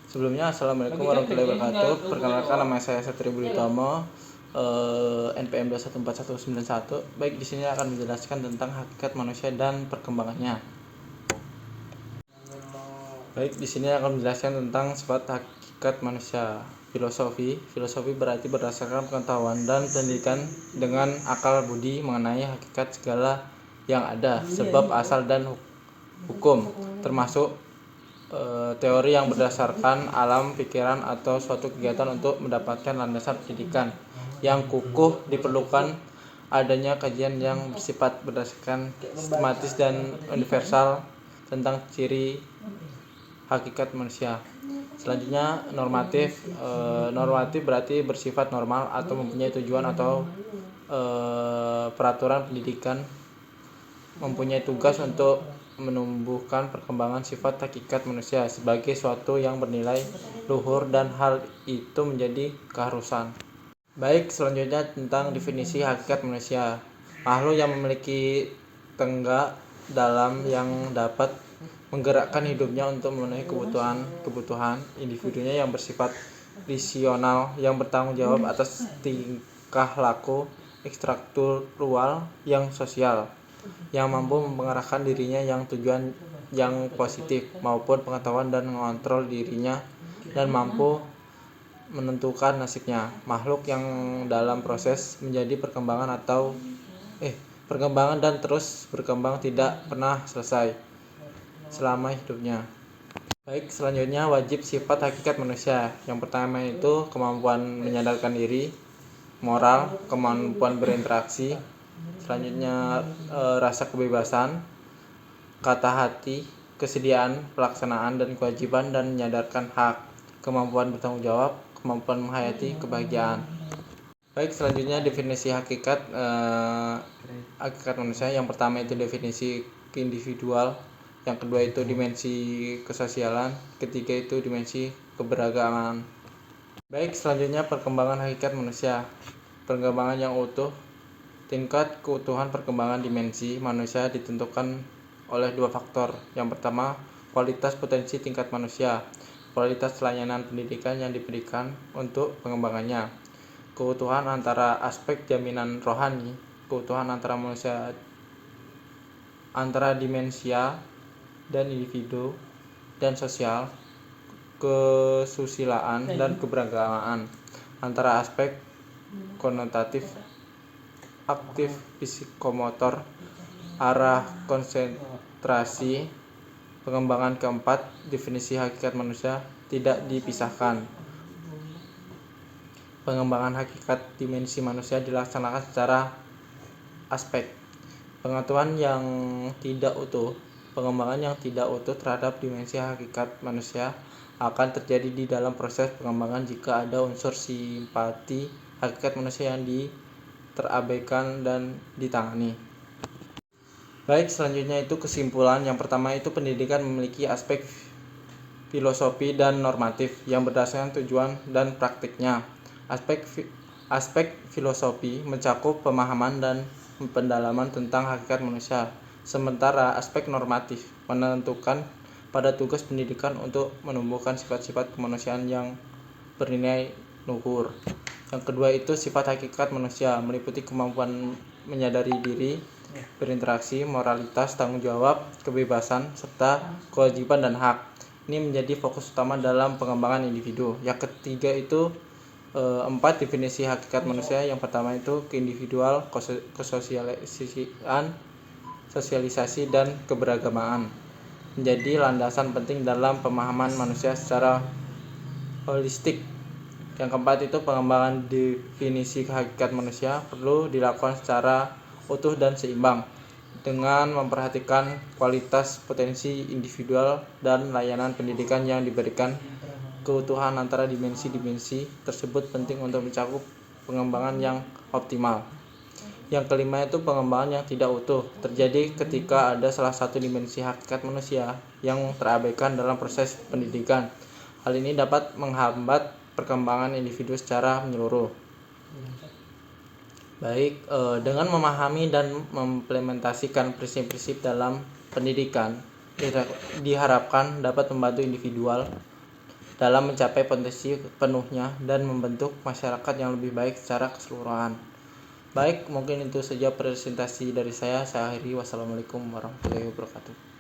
Sebelumnya, Assalamualaikum warahmatullahi wabarakatuh. Perkenalkan, nama saya Satrio Budi Utomo, NPM 2141191. Baik, di sini akan menjelaskan tentang hakikat manusia dan perkembangannya. Baik, di sini akan menjelaskan tentang sifat hakikat manusia. Filosofi berarti berdasarkan pengetahuan dan pendidikan dengan akal budi mengenai hakikat segala yang ada, sebab, asal, dan hukum, termasuk teori yang berdasarkan alam pikiran atau suatu kegiatan. Untuk mendapatkan landasan pendidikan yang kukuh diperlukan adanya kajian yang bersifat berdasarkan sistematis dan universal tentang ciri hakikat manusia. Selanjutnya, normatif. Normatif berarti bersifat normal atau mempunyai tujuan atau peraturan pendidikan, mempunyai tugas untuk menumbuhkan perkembangan sifat hakikat manusia sebagai suatu yang bernilai luhur dan hal itu menjadi keharusan. Baik, selanjutnya tentang definisi hakikat manusia. Makhluk yang memiliki tenggak dalam yang dapat menggerakkan hidupnya untuk memenuhi kebutuhan individunya, yang bersifat visional, yang bertanggung jawab atas tingkah laku ekstruktural yang sosial, yang mampu mengarahkan dirinya yang tujuan yang positif maupun pengetahuan dan mengontrol dirinya dan mampu menentukan nasibnya. Makhluk yang dalam proses menjadi perkembangan dan terus berkembang, tidak pernah selesai selama hidupnya. Baik, selanjutnya wajib sifat hakikat manusia. Yang pertama itu kemampuan menyadarkan diri, moral, kemampuan berinteraksi. Selanjutnya rasa kebebasan, kata hati, kesediaan, pelaksanaan dan kewajiban, dan menyadarkan hak, kemampuan bertanggung jawab, kemampuan menghayati kebahagiaan. Baik, selanjutnya definisi hakikat manusia. Yang pertama itu definisi keindividual, yang kedua itu dimensi kesosialan, ketiga itu dimensi keberagaman. Baik, selanjutnya perkembangan hakikat manusia. Perkembangan yang utuh. Tingkat keutuhan perkembangan dimensi manusia ditentukan oleh dua faktor. Yang pertama, kualitas potensi tingkat manusia, kualitas layanan pendidikan yang diberikan untuk pengembangannya, keutuhan antara aspek jaminan rohani, keutuhan antara manusia, antara dimensia dan individu dan sosial, kesusilaan dan keberagamaan, antara aspek konotatif, aktif, psikomotor, arah konsentrasi. Pengembangan keempat, definisi hakikat manusia tidak dipisahkan. Pengembangan hakikat dimensi manusia dilaksanakan secara aspek. Pengetahuan yang tidak utuh. Pengembangan yang tidak utuh terhadap dimensi hakikat manusia akan terjadi di dalam proses pengembangan jika ada unsur simpati hakikat manusia yang terabaikan dan ditangani. Baik, selanjutnya itu kesimpulan. Yang pertama itu pendidikan memiliki aspek filosofi dan normatif yang berdasarkan tujuan dan praktiknya. Aspek filosofi mencakup pemahaman dan pendalaman tentang hakikat manusia, sementara aspek normatif menentukan pada tugas pendidikan untuk menumbuhkan sifat-sifat kemanusiaan yang bernilai luhur. Yang kedua itu sifat hakikat manusia meliputi kemampuan menyadari diri, berinteraksi, moralitas, tanggung jawab, kebebasan, serta kewajiban dan hak. Ini menjadi fokus utama dalam pengembangan individu. Yang ketiga itu 4 definisi hakikat manusia. Yang pertama itu keindividual, kesosialisasian, sosialisasi, dan keberagamaan menjadi landasan penting dalam pemahaman manusia secara holistik. Yang keempat itu pengembangan definisi hakikat manusia perlu dilakukan secara utuh dan seimbang dengan memperhatikan kualitas potensi individual dan layanan pendidikan yang diberikan. Keutuhan antara dimensi-dimensi tersebut penting untuk mencakup pengembangan yang optimal. Yang kelima itu pengembangan yang tidak utuh terjadi ketika ada salah satu dimensi hakikat manusia yang terabaikan dalam proses pendidikan. Hal ini dapat menghambat perkembangan individu secara menyeluruh. Baik, dengan memahami dan mengimplementasikan prinsip-prinsip dalam pendidikan diharapkan dapat membantu dalam mencapai potensi penuhnya dan membentuk masyarakat yang lebih baik secara keseluruhan. Baik, mungkin itu saja presentasi dari saya. Saya akhiri. Wassalamualaikum warahmatullahi wabarakatuh.